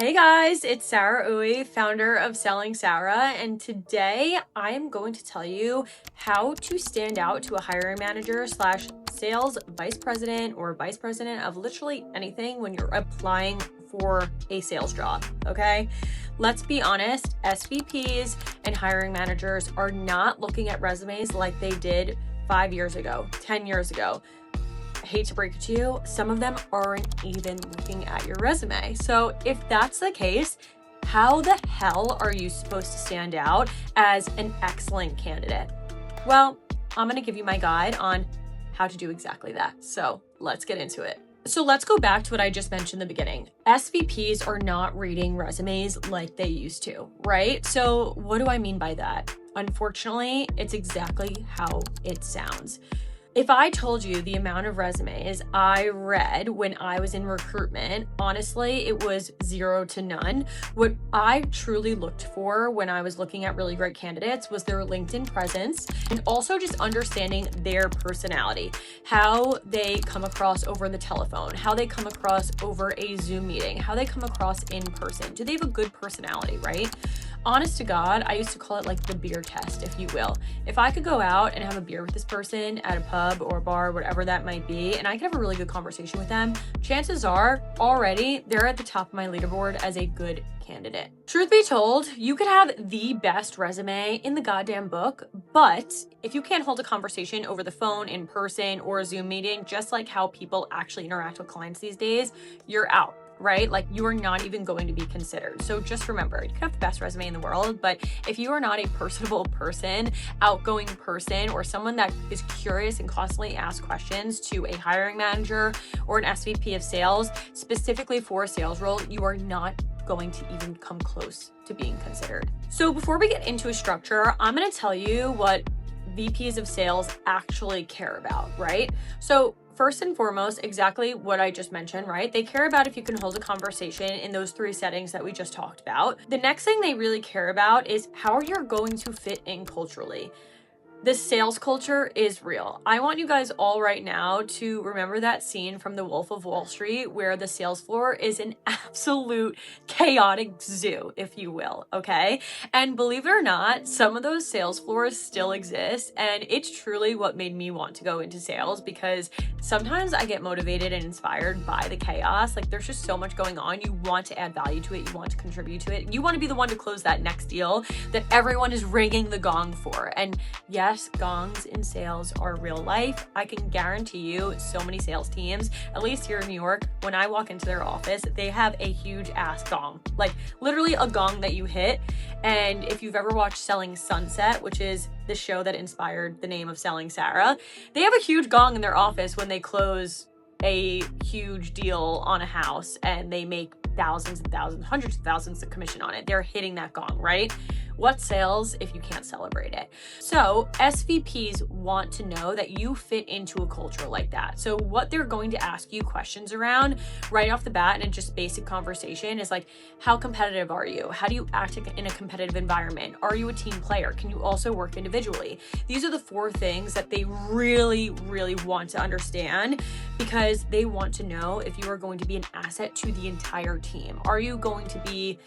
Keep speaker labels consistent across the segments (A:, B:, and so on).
A: Hey guys, it's Sara Uy, founder of Selling Sarah, and today I am going to tell you how to stand out to a hiring manager slash sales vice president or vice president of literally anything when you're applying for a sales job, okay? Let's be honest, SVPs and hiring managers are not looking at resumes like they did 5 years ago, 10 years ago. I hate to break it to you, some of them aren't even looking at your resume. So if that's the case, how the hell are you supposed to stand out as an excellent candidate? Well, I'm going to give you my guide on how to do exactly that. So let's get into it. So let's go back to what I just mentioned in the beginning. SVPs are not reading resumes like they used to, right? So what do I mean by that? Unfortunately, it's exactly how it sounds. If I told you the amount of resumes I read when I was in recruitment, honestly, it was 0 to none. What I truly looked for when I was looking at really great candidates was their LinkedIn presence and also just understanding their personality, how they come across over the telephone, how they come across over a Zoom meeting, how they come across in person. Do they have a good personality, right? Honest to God, I used to call it like the beer test, if you will. If I could go out and have a beer with this person at a pub or a bar, whatever that might be, and I could have a really good conversation with them, chances are already they're at the top of my leaderboard as a good candidate. Truth be told, you could have the best resume in the goddamn book, but if you can't hold a conversation over the phone, in person, or a Zoom meeting, just like how people actually interact with clients these days, you're out. Right? Like you are not even going to be considered. So just remember, you can have the best resume in the world, but if you are not a personable person, outgoing person, or someone that is curious and constantly asks questions to a hiring manager or an SVP of sales, specifically for a sales role, you are not going to even come close to being considered. So before we get into a structure, I'm going to tell you what VPs of sales actually care about, right? So first and foremost, exactly what I just mentioned, right? They care about if you can hold a conversation in those 3 settings that we just talked about. The next thing they really care about is how you're going to fit in culturally. The sales culture is real. I want you guys all right now to remember that scene from The Wolf of Wall Street where the sales floor is an absolute chaotic zoo, if you will, okay? And believe it or not, some of those sales floors still exist, and it's truly what made me want to go into sales because sometimes I get motivated and inspired by the chaos. Like there's just so much going on. You want to add value to it. You want to contribute to it. You want to be the one to close that next deal that everyone is ringing the gong for. And yes, gongs in sales are real life. I can guarantee you so many sales teams, at least here in New York, when I walk into their office, they have a huge ass gong, like literally a gong that you hit. And if you've ever watched Selling Sunset, which is the show that inspired the name of Selling Sarah, they have a huge gong in their office when they close a huge deal on a house and they make thousands and thousands, hundreds of thousands of commission on it. They're hitting that gong, right? What sales if you can't celebrate it? So SVPs want to know that you fit into a culture like that. So what they're going to ask you questions around right off the bat in a just basic conversation is like, how competitive are you? How do you act in a competitive environment? Are you a team player? Can you also work individually? These are the 4 things that they really, really want to understand because they want to know if you are going to be an asset to the entire team. Are you going to be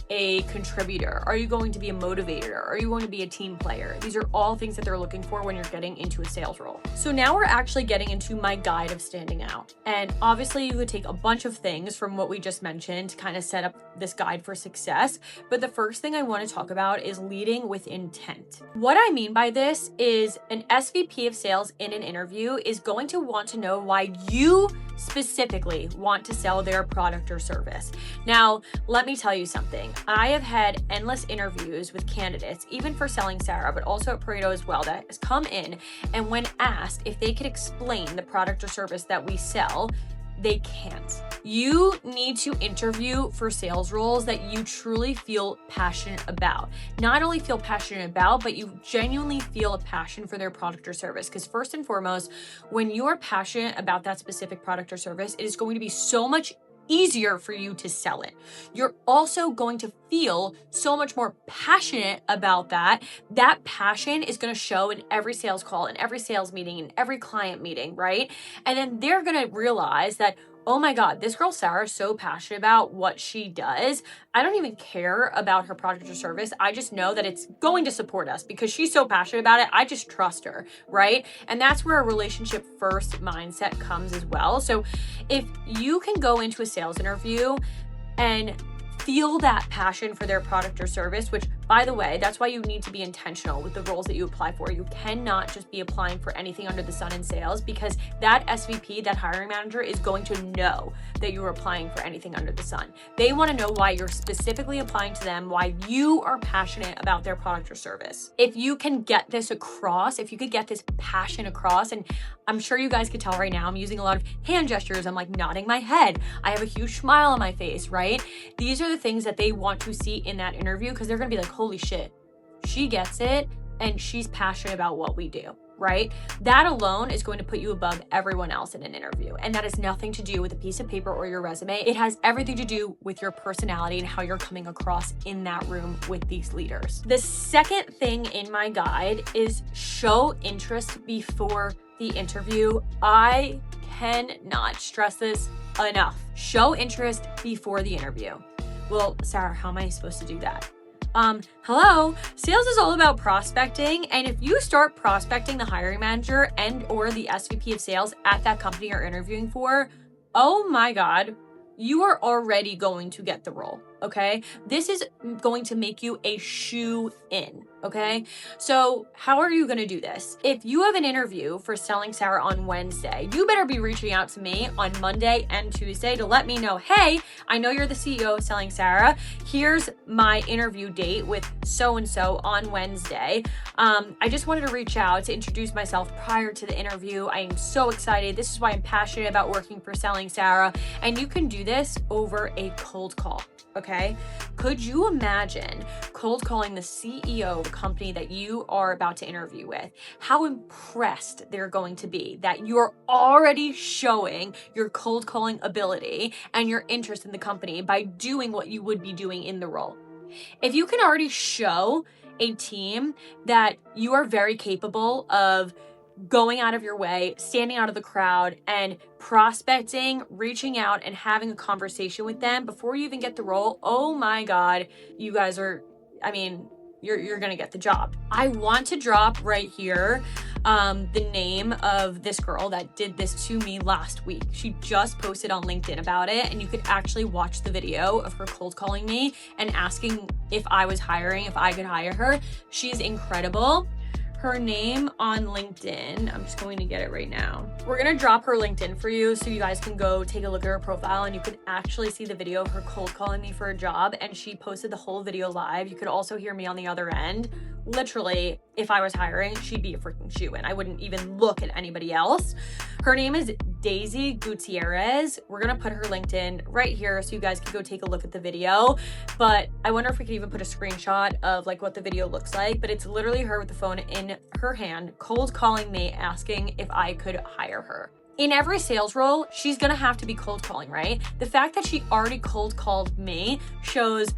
A: a contributor? Are you going to be a motivator? Are you going to be a team player? These are all things that they're looking for when you're getting into a sales role. So now we're actually getting into my guide of standing out. And obviously you could take a bunch of things from what we just mentioned to kind of set up this guide for success. But the first thing I want to talk about is leading with intent. What I mean by this is an SVP of sales in an interview is going to want to know why you specifically want to sell their product or service. Now, let me tell you something. I have had endless interviews with candidates, even for Selling Sarah, but also at Pareto as well, that has come in and when asked if they could explain the product or service that we sell, they can't. You need to interview for sales roles that you truly feel passionate about. Not only feel passionate about, but you genuinely feel a passion for their product or service. Because first and foremost, when you are passionate about that specific product or service, it is going to be so much easier for you to sell it. You're also going to feel so much more passionate about that. That passion is going to show in every sales call, in every sales meeting, in every client meeting, right? And then they're going to realize that, oh my God, this girl Sarah is so passionate about what she does. I don't even care about her product or service. I just know that it's going to support us because she's so passionate about it. I just trust her, right? And that's where a relationship first mindset comes as well. So if you can go into a sales interview and feel that passion for their product or service, which, by the way, that's why you need to be intentional with the roles that you apply for. You cannot just be applying for anything under the sun in sales, because that SVP, that hiring manager, is going to know that you're applying for anything under the sun. They want to know why you're specifically applying to them, why you are passionate about their product or service. If you can get this across, if you could get this passion across, and I'm sure you guys could tell right now, I'm using a lot of hand gestures. I'm like nodding my head. I have a huge smile on my face, right? These are the things that they want to see in that interview, because they're going to be like, holy shit, she gets it and she's passionate about what we do, right? That alone is going to put you above everyone else in an interview. And that has nothing to do with a piece of paper or your resume. It has everything to do with your personality and how you're coming across in that room with these leaders. The second thing in my guide is show interest before the interview. I cannot stress this enough. Show interest before the interview. Well, Sarah, how am I supposed to do that? Hello, sales is all about prospecting. And if you start prospecting the hiring manager and or the SVP of sales at that company you're interviewing for, oh my God, you are already going to get the role, okay? This is going to make you a shoe-in, okay? So how are you gonna do this? If you have an interview for Selling Sarah on Wednesday, you better be reaching out to me on Monday and Tuesday to let me know, hey, I know you're the CEO of Selling Sarah. Here's my interview date with so-and-so on Wednesday. I just wanted to reach out to introduce myself prior to the interview. I am so excited. This is why I'm passionate about working for Selling Sarah. And you can do this over a cold call, okay? Could you imagine cold calling the CEO of a company that you are about to interview with? How impressed they're going to be that you're already showing your cold calling ability and your interest in the company by doing what you would be doing in the role. If you can already show a team that you are very capable of going out of your way, standing out of the crowd and prospecting, reaching out and having a conversation with them before you even get the role, oh my God, you guys are, you're gonna get the job. I want to drop right here the name of this girl that did this to me last week. She just posted on LinkedIn about it, and you could actually watch the video of her cold calling me and asking if I was hiring, if I could hire her. She's incredible. Her name on LinkedIn, I'm just going to get it right now. We're gonna drop her LinkedIn for you so you guys can go take a look at her profile and you can actually see the video of her cold calling me for a job, and she posted the whole video live. You could also hear me on the other end. Literally, if I was hiring, she'd be a freaking shoo-in. I wouldn't even look at anybody else. Her name is Daisy Gutierrez. We're gonna put her LinkedIn right here so you guys can go take a look at the video. But I wonder if we could even put a screenshot of like what the video looks like. But it's literally her with the phone in her hand, cold calling me, asking if I could hire her. In every sales role, she's gonna have to be cold calling, right? The fact that she already cold called me shows,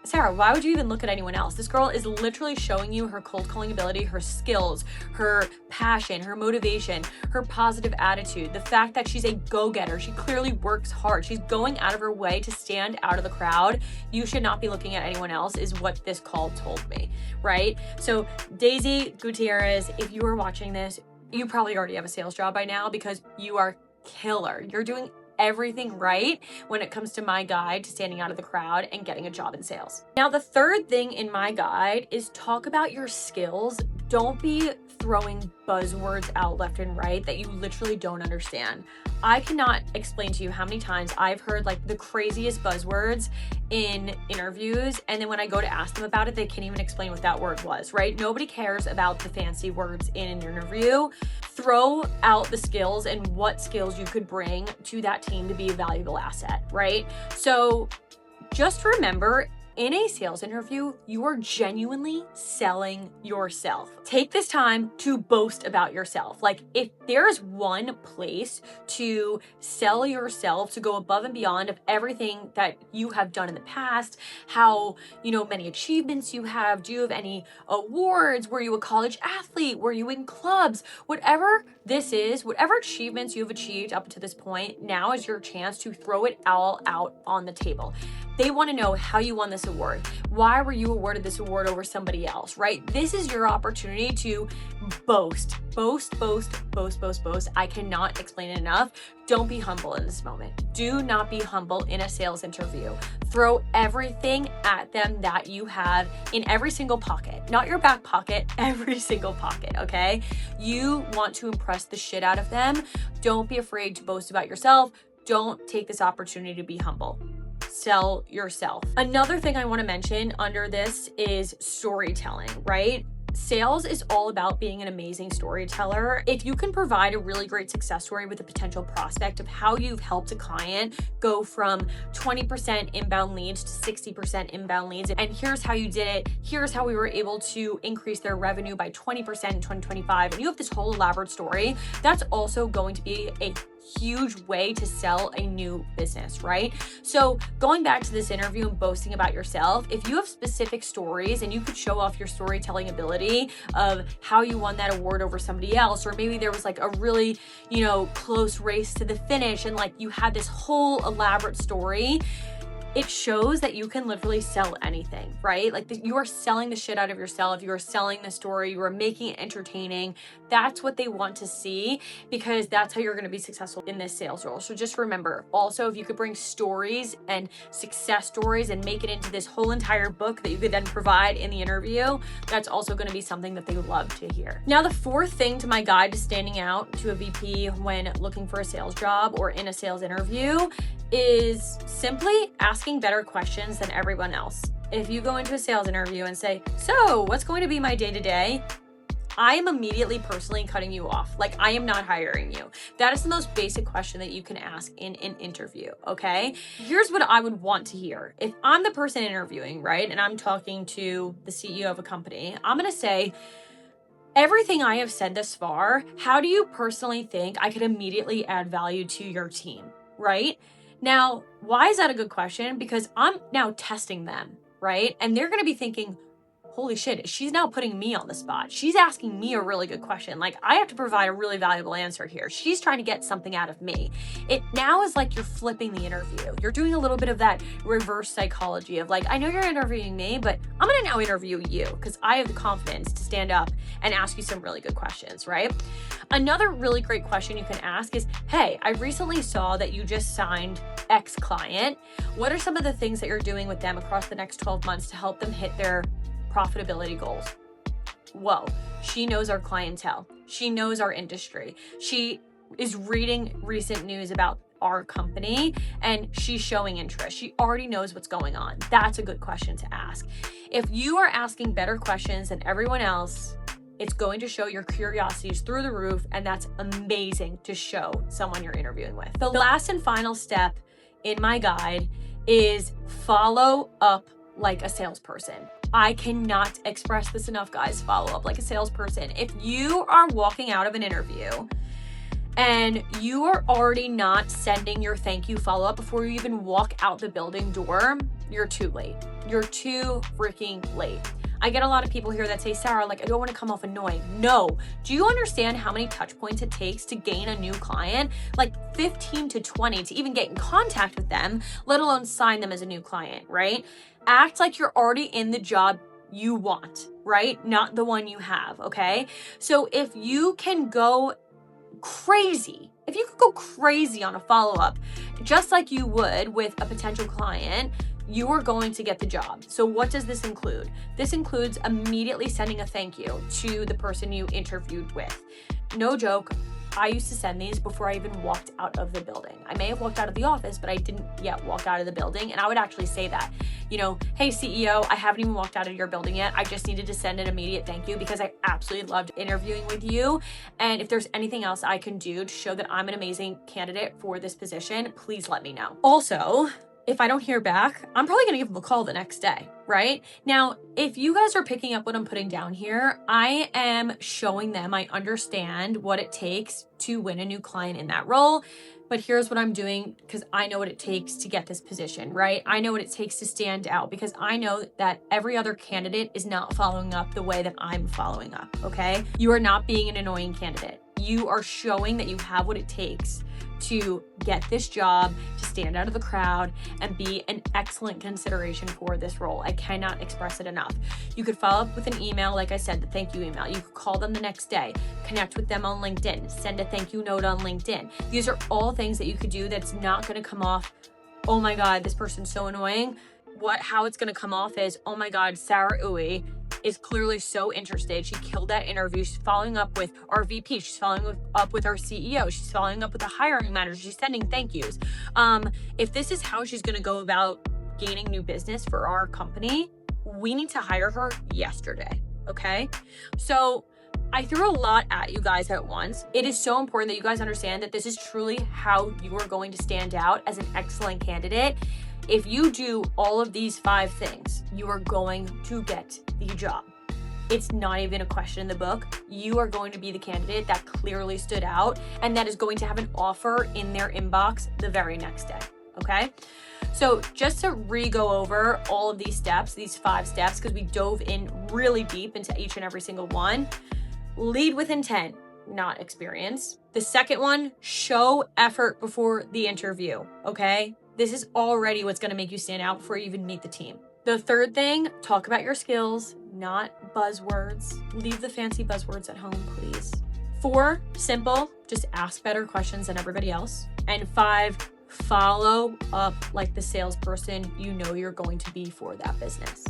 A: Sarah, why would you even look at anyone else? This girl is literally showing you her cold calling ability, her skills, her passion, her motivation, her positive attitude, the fact that she's a go-getter. She clearly works hard. She's going out of her way to stand out of the crowd. You should not be looking at anyone else, is what this call told me, right? So Daisy Gutierrez, if you are watching this, you probably already have a sales job by now because you are killer. You're doing everything right when it comes to my guide to standing out of the crowd and getting a job in sales. Now, the third thing in my guide is talk about your skills. Don't be throwing buzzwords out left and right that you literally don't understand. I cannot explain to you how many times I've heard like the craziest buzzwords in interviews, and then when I go to ask them about it, they can't even explain what that word was, right? Nobody cares about the fancy words in an interview. Throw out the skills and what skills you could bring to that team to be a valuable asset, right? So just remember, in a sales interview, you are genuinely selling yourself. Take this time to boast about yourself. Like, if there's one place to sell yourself, to go above and beyond of everything that you have done in the past, how, many achievements you have, do you have any awards, were you a college athlete, were you in clubs, whatever this is, whatever achievements you've achieved up to this point, now is your chance to throw it all out on the table. They want to know how you won this award. Why were you awarded this award over somebody else, right? This is your opportunity to boast. Boast. I cannot explain it enough. Don't be humble in this moment. Do not be humble in a sales interview. Throw everything at them that you have in every single pocket, not your back pocket, every single pocket, okay? You want to impress the shit out of them. Don't be afraid to boast about yourself. Don't take this opportunity to be humble. Sell yourself. Another thing I want to mention under this is storytelling, right? Sales is all about being an amazing storyteller. If you can provide a really great success story with a potential prospect of how you've helped a client go from 20% inbound leads to 60% inbound leads, and here's how you did it, here's how we were able to increase their revenue by 20% in 2025, and you have this whole elaborate story, that's also going to be a huge way to sell a new business, right? So going back to this interview and boasting about yourself, if you have specific stories and you could show off your storytelling ability of how you won that award over somebody else, or maybe there was like a really, close race to the finish and like you had this whole elaborate story, it shows that you can literally sell anything, right? Like you are selling the shit out of yourself. You are selling the story. You are making it entertaining. That's what they want to see, because that's how you're going to be successful in this sales role. So just remember, also, if you could bring stories and success stories and make it into this whole entire book that you could then provide in the interview, that's also going to be something that they would love to hear. Now, the fourth thing to my guide to standing out to a VP when looking for a sales job or in a sales interview is simply asking better questions than everyone else. If you go into a sales interview and say, so what's going to be my day-to-day? I am immediately personally cutting you off. Like, I am not hiring you. That is the most basic question that you can ask in an interview, okay? Here's what I would want to hear. If I'm the person interviewing, right, and I'm talking to the CEO of a company, I'm gonna say, everything I have said thus far, how do you personally think I could immediately add value to your team, right? Now, why is that a good question? Because I'm now testing them, right? And they're going to be thinking, holy shit, she's now putting me on the spot. She's asking me a really good question. Like, I have to provide a really valuable answer here. She's trying to get something out of me. It now is like you're flipping the interview. You're doing a little bit of that reverse psychology of like, I know you're interviewing me, but I'm going to now interview you because I have the confidence to stand up and ask you some really good questions, right? Another really great question you can ask is, hey, I recently saw that you just signed X client. What are some of the things that you're doing with them across the next 12 months to help them hit their profitability goals? Whoa, she knows our clientele. She knows our industry. She is reading recent news about our company and she's showing interest. She already knows what's going on. That's a good question to ask. If you are asking better questions than everyone else, it's going to show your curiosity is through the roof, and that's amazing to show someone you're interviewing with. The last and final step in my guide is follow up like a salesperson. I cannot express this enough, guys. Follow up like a salesperson. If you are walking out of an interview and you are already not sending your thank you follow-up before you even walk out the building door, you're too late. You're too freaking late. I get a lot of people here that say, Sarah, like, I don't want to come off annoying. No. Do you understand how many touch points it takes to gain a new client? Like 15 to 20 to even get in contact with them, let alone sign them as a new client, right? Act like you're already in the job you want, right? Not the one you have, okay? So if you can go crazy, if you could go crazy on a follow-up, just like you would with a potential client, you are going to get the job. So what does this include? This includes immediately sending a thank you to the person you interviewed with. No joke, I used to send these before I even walked out of the building. I may have walked out of the office, but I didn't yet walk out of the building. And I would actually say that, hey CEO, I haven't even walked out of your building yet. I just needed to send an immediate thank you because I absolutely loved interviewing with you. And if there's anything else I can do to show that I'm an amazing candidate for this position, please let me know. Also, if I don't hear back, I'm probably gonna give them a call the next day, right? Now, if you guys are picking up what I'm putting down here, I am showing them I understand what it takes to win a new client in that role. But here's what I'm doing because I know what it takes to get this position, right? I know what it takes to stand out because I know that every other candidate is not following up the way that I'm following up, okay? You are not being an annoying candidate. You are showing that you have what it takes to get this job, to stand out of the crowd, and be an excellent consideration for this role. I cannot express it enough. You could follow up with an email, like I said, the thank you email. You could call them the next day, connect with them on LinkedIn, send a thank you note on LinkedIn. These are all things that you could do that's not gonna come off, oh my God, this person's so annoying. How it's gonna come off is, oh my God, Sara Uy is clearly so interested. She killed that interview. She's following up with our VP. She's following up with our CEO. She's following up with the hiring manager. She's sending thank yous. If this is how she's going to go about gaining new business for our company, we need to hire her yesterday. Okay. So I threw a lot at you guys at once. It is so important that you guys understand that this is truly how you are going to stand out as an excellent candidate. If you do all of these 5 things, you are going to get the job. It's not even a question in the book. You are going to be the candidate that clearly stood out and that is going to have an offer in their inbox the very next day, okay? So just to go over all of these steps, these 5 steps, because we dove in really deep into each and every single one. Lead with intent, not experience. The second one, show effort before the interview, okay? This is already what's going to make you stand out before you even meet the team. The third thing, talk about your skills, not buzzwords. Leave the fancy buzzwords at home, please. 4, simple, just ask better questions than everybody else. And 5, follow up like the salesperson you know you're going to be for that business.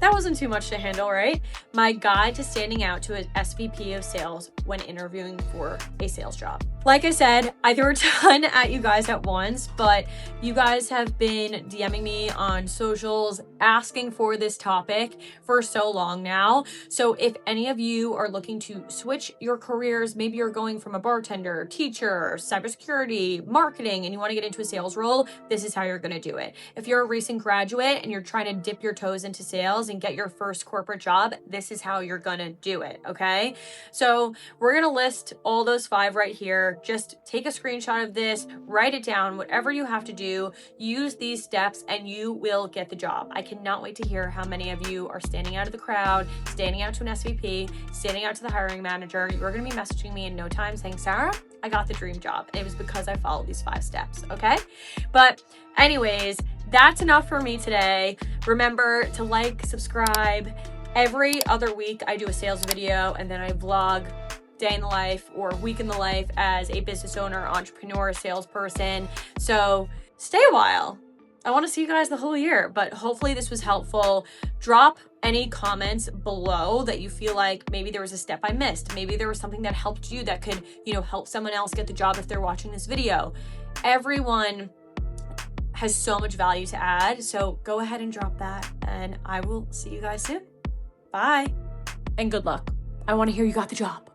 A: That wasn't too much to handle, right? My guide to standing out to an SVP of sales when interviewing for a sales job. Like I said, I threw a ton at you guys at once, but you guys have been DMing me on socials asking for this topic for so long now. So if any of you are looking to switch your careers, maybe you're going from a bartender, teacher, cybersecurity, marketing, and you want to get into a sales role, this is how you're going to do it. If you're a recent graduate and you're trying to dip your toes into sales and get your first corporate job, this is how you're going to do it, okay? So we're going to list all those 5 right here. Just take a screenshot of this, write it down, whatever you have to do, use these steps and you will get the job. I cannot wait to hear how many of you are standing out of the crowd, standing out to an SVP, standing out to the hiring manager. You're going to be messaging me in no time saying, Sarah, I got the dream job. And it was because I followed these 5 steps, okay? But anyways, that's enough for me today. Remember to like, subscribe. Every other week I do a sales video and then I vlog day in the life or week in the life as a business owner, entrepreneur, salesperson. So stay a while. I want to see you guys the whole year, but hopefully this was helpful. Drop any comments below that you feel like maybe there was a step I missed. Maybe there was something that helped you that could, help someone else get the job if they're watching this video. Everyone has so much value to add. So go ahead and drop that and I will see you guys soon. Bye. And good luck. I want to hear you got the job.